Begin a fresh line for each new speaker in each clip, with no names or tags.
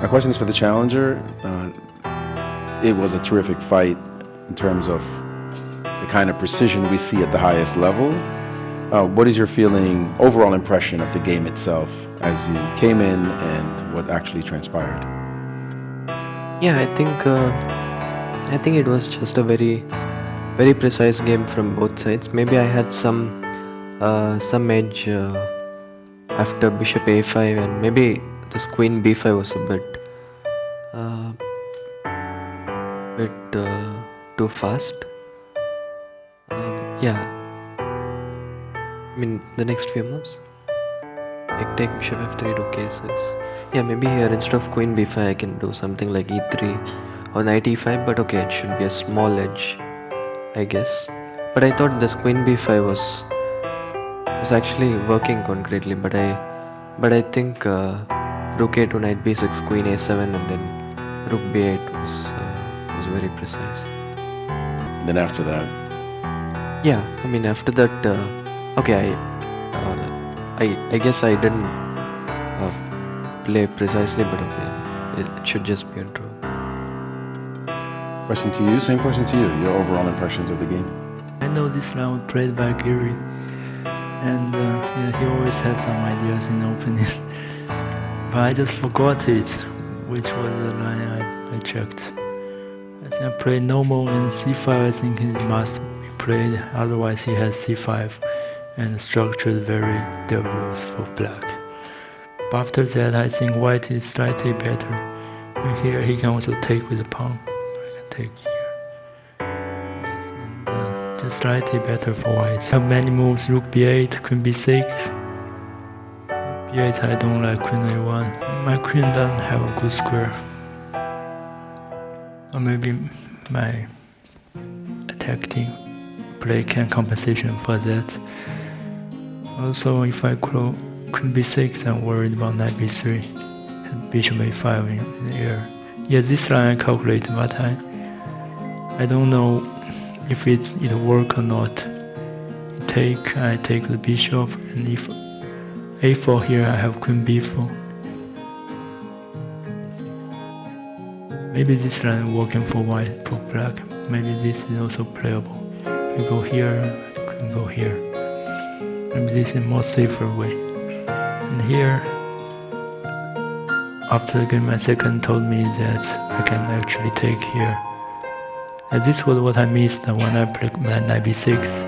My question is for the challenger. It was a terrific fight in terms of the kind of precision we see at the highest level. What is your feeling, overall impression of the game itself as you came in and what actually transpired?
Yeah, I think it was just a very precise game from both sides. Maybe I had some edge after bishop a5, and maybe this queen b5 was a bit too fast. Yeah, I mean the next few moves, like take bishop f3 to k6. Yeah, maybe here instead of queen b5 I can do something like e3 or knight e5, but okay, it should be a small edge, I guess. But I thought this queen b5 was actually working concretely, but I think rook a2, knight b6, queen a7, and then rook b8 was very precise.
Then after that?
Yeah, I mean after that, okay, I guess I didn't play precisely, but okay, it should just be a draw.
Question to you, same question to you, your overall impressions of the game.
I know this line was played by Gary, and yeah, he always has some ideas in opening, but I just forgot it, which was the line I checked. I think I played normal and c5, I think it must be played, otherwise he has c5 and structured very dangerous for black. But after that I think white is slightly better, and here he can also take with the pawn. I can take here. Yes, and just slightly better for white. I have many moves, rook b8, queen b6. Rook b8 I don't like, queen a1. My queen doesn't have a good square. Or maybe my attacking play can compensation for that. Also, if I close queen b6, I'm worried about knight b3 and bishop a5 in the air. Yeah, this line I calculate, but I don't know if it work or not. I take the bishop, and if a4 here, I have queen b4. Maybe this line working for white, for black. Maybe this is also playable. You go here, you can go here. Maybe this is a more safer way. And here, after the game, my second told me that I can actually take here. And this was what I missed when I played knight b6.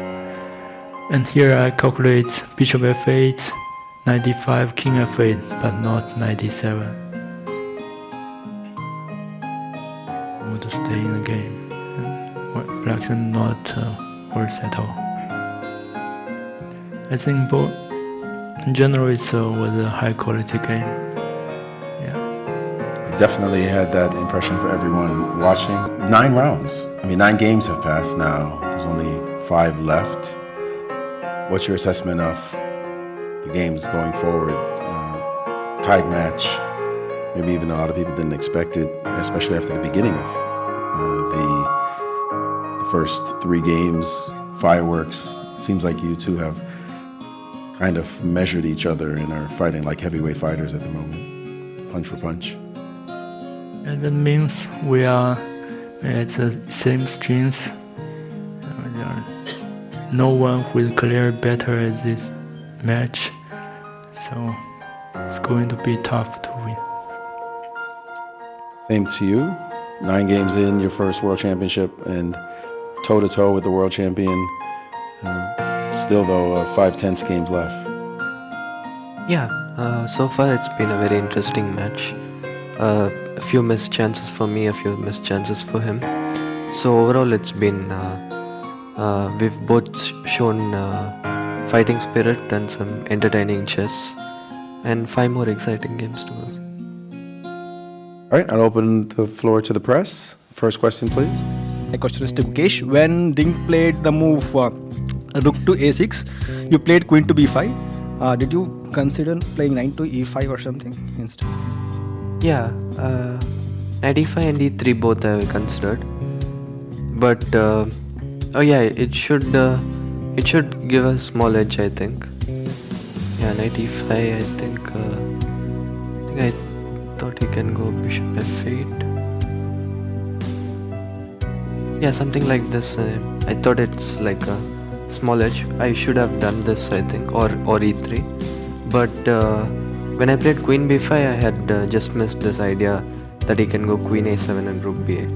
And here I calculate bishop f8, knight d5, king f8, but not knight d7. To stay in the game, and black is not worse at all. I think both in general it was a high quality game. Yeah,
Definitely had that impression for everyone watching. 9 rounds. I mean, 9 games have passed now. There's only 5 left. What's your assessment of the games going forward? Tied match. Maybe even a lot of people didn't expect it, especially after the beginning of the first 3 games, fireworks. Seems like you two have kind of measured each other and are fighting like heavyweight fighters at the moment, punch for punch.
and that means we are at the same strengths. There are no one who will clear better at this match, so it's going to be tough to win.
Same to you. 9 games in, your first world championship, and toe-to-toe with the world champion. Still, though, 5 tense games left.
Yeah, so far it's been a very interesting match. A few missed chances for me, a few missed chances for him. So overall it's been, we've both shown fighting spirit and some entertaining chess, and 5 more exciting games to go.
All right, I'll open the floor to the press. First question, please.
My question is to Gukesh. When Ding played the move rook to a6, you played queen to b5. Did you consider playing knight to e5 or something instead?
Yeah, knight e5 and e3 both I considered, but oh yeah, it should give a small edge, I think. Yeah, knight e5. I think I thought he can go bishop f8. Yeah, something like this. I thought it's like a small edge. I should have done this, I think, or e3. But when I played queen b5, I had just missed this idea that he can go queen a7 and rook b8.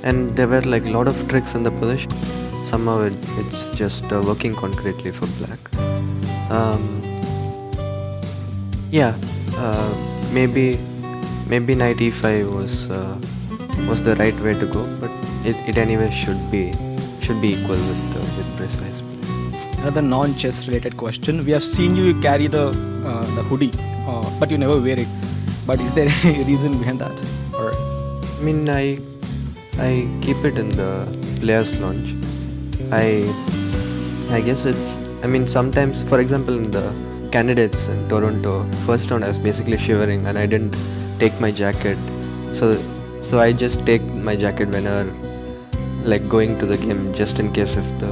And there were like a lot of tricks in the position. Somehow it's just working concretely for black. Maybe knight e5 was the right way to go, but it anyway should be equal with precise play.
Another non-chess related question. We have seen you carry the hoodie, but you never wear it. But is there any reason behind that? Or
I mean, I keep it in the players' lounge. I guess it's. I mean, sometimes, for example, in the candidates in Toronto, first round I was basically shivering and I didn't take my jacket. So I just take my jacket whenever, like, going to the game, just in case if the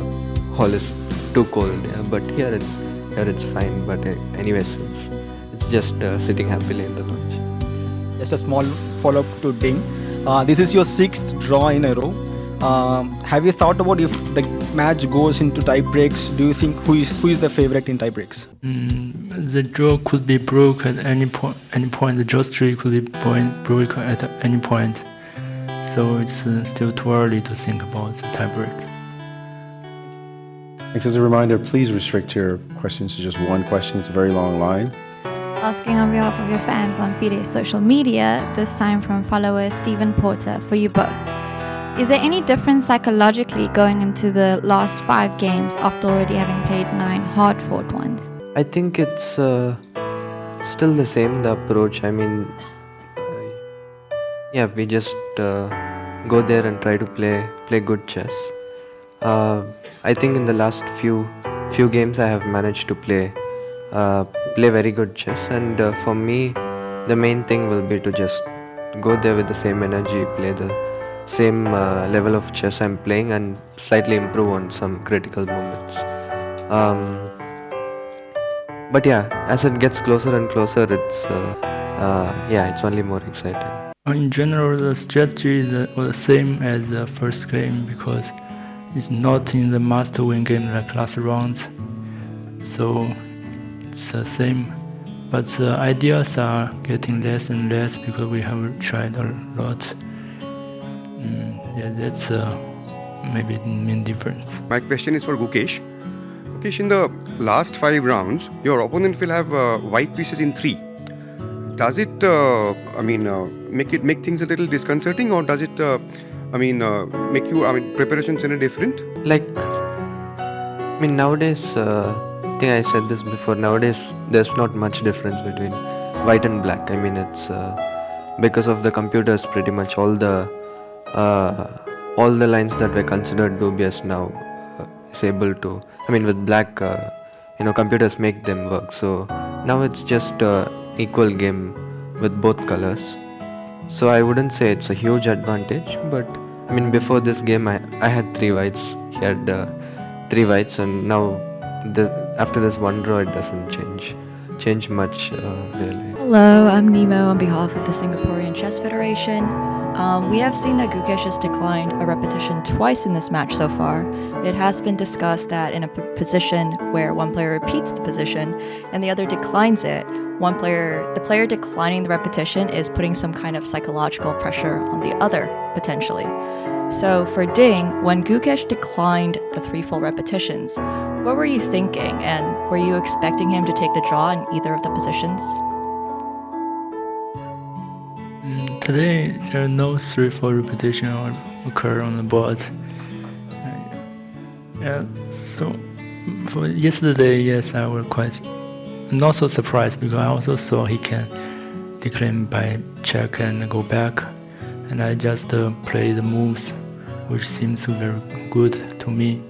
hall is too cold. Yeah. But here it's fine. But anyways, it's just sitting happily in the lounge.
just a small follow-up to Ding. This is your 6th draw in a row. Have you thought about if the match goes into tie breaks? Do you think who is the favorite in tie breaks?
The draw could be broke at any point. The draw streak could be broke at any point. So it's still too early to think about the tie break.
Thanks. As a reminder, please restrict your questions to just one question. It's a very long line.
Asking on behalf of your fans on FIDE social media, this time from follower Stephen Porter, for you both. Is there any difference psychologically going into the last 5 games after already having played 9 hard-fought ones?
I think it's still the same, the approach. I mean, we just go there and try to play good chess. I think in the last few games I have managed to play very good chess, and for me the main thing will be to just go there with the same energy, play the same level of chess I'm playing, and slightly improve on some critical moments. But yeah, as it gets closer and closer, it's only more exciting.
In general, the strategy is the same as the first game because it's not in the must-win game like last round, so it's the same. But the ideas are getting less and less because we have tried a lot. That's maybe the main difference.
My question is for Gukesh. Gukesh, in the last 5 rounds, your opponent will have white pieces in 3. Does it, make things a little disconcerting, or does it, make you, preparations any different?
Nowadays, I think I said this before, nowadays there's not much difference between white and black. I mean, it's because of the computers, pretty much all the lines that were considered dubious now is able to, with black, computers make them work. So now it's just equal game with both colors. So I wouldn't say it's a huge advantage, but before this game I had 3 whites, he had 3 whites, and now after this one draw it doesn't change much really.
Hello, I'm Nemo on behalf of the Singaporean Chess Federation. We have seen that Gukesh has declined a repetition twice in this match so far. It has been discussed that in a position where one player repeats the position and the other declines it, the player declining the repetition is putting some kind of psychological pressure on the other, potentially. So for Ding, when Gukesh declined the 3 full repetitions, what were you thinking, and were you expecting him to take the draw in either of the positions?
Today, there are no 3 full repetition or occur on the board. So for yesterday, yes, I was quite not so surprised because I also saw he can decline by check and go back, and I just play the moves, which seems very good to me,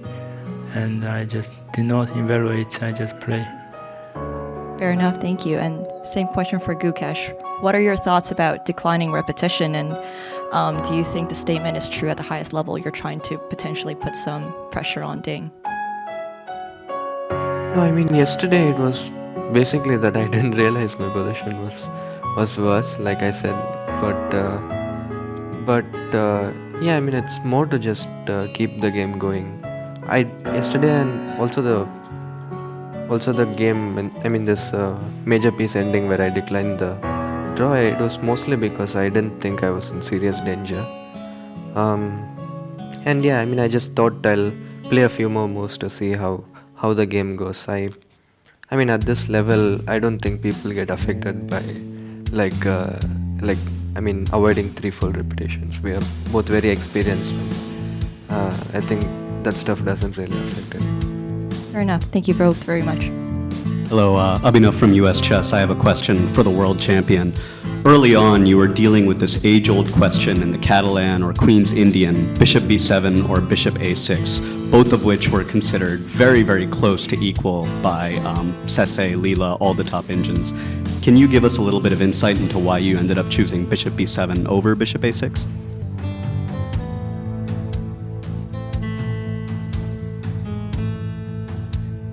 and I just did not evaluate, I just play.
Fair enough, thank you. And same question for Gukesh. What are your thoughts about declining repetition, and do you think the statement is true at the highest level? You're trying to potentially put some pressure on Ding.
No, yesterday it was basically that I didn't realize my position was worse, like I said. But yeah, I mean, it's more to just keep the game going. Yesterday and also the game, I mean this major piece ending where I declined the draw, it was mostly because I didn't think I was in serious danger. And yeah, I mean, I just thought I'll play a few more moves to see how the game goes. I mean, at this level, I don't think people get affected by avoiding 3 full repetitions. We are both very experienced. And, I think that stuff doesn't really affect it.
Fair enough. Thank you both very much.
Hello, Abhinav from US Chess. I have a question for the world champion. Early on, you were dealing with this age-old question in the Catalan or Queen's Indian, bishop b7 or bishop a6, both of which were considered very, very close to equal by Sese, Leela, all the top engines. Can you give us a little bit of insight into why you ended up choosing bishop b7 over bishop a6?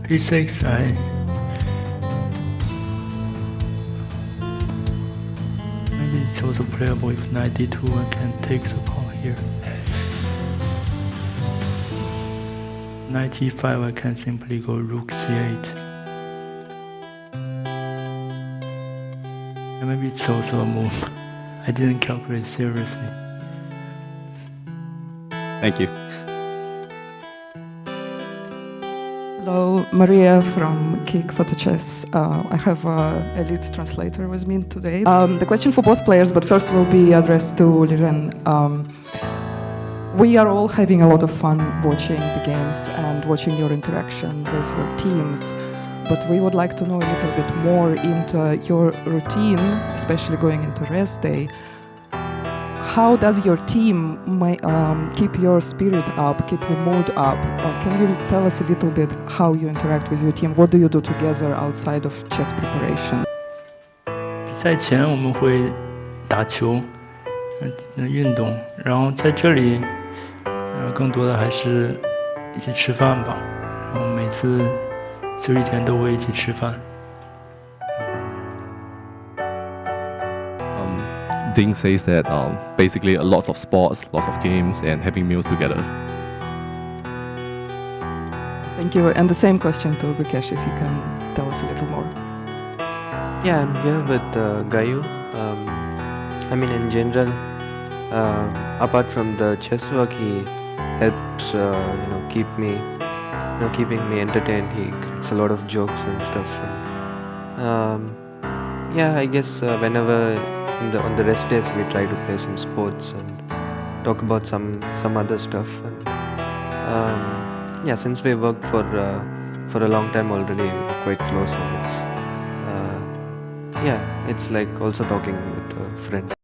e6, maybe it's also playable if knight d2, I can take the pawn here. Knight e5, I can simply go rook c8. And maybe it's also a move I didn't calculate seriously.
Thank you.
Hello, Maria from Kick Photo Chess. I have a lead translator with me today. The question for both players, but first will be addressed to Liren. We are all having a lot of fun watching the games and watching your interaction with your teams, but we would like to know a little bit more into your routine, especially going into rest day. How does your team keep your spirit up, keep your mood up? Can you tell us a little bit how you interact with your team? What do you do together outside of chess preparation?
比赛前我们会打球，运动，然后在这里，更多的还是一起吃饭吧。然后每次休息天都会一起吃饭。
Ding says that basically lots of sports, lots of games, and having meals together.
Thank you. And the same question to Gukesh, if you can tell us a little more.
Yeah, I'm here with Gayu. I mean, in general, apart from the chess work, he helps keeping me entertained. He cracks a lot of jokes and stuff. And, yeah, I guess whenever on the rest days we try to play some sports and talk about some other stuff. And, yeah, since we worked for a long time already, we're quite close, and it's like also talking with a friend.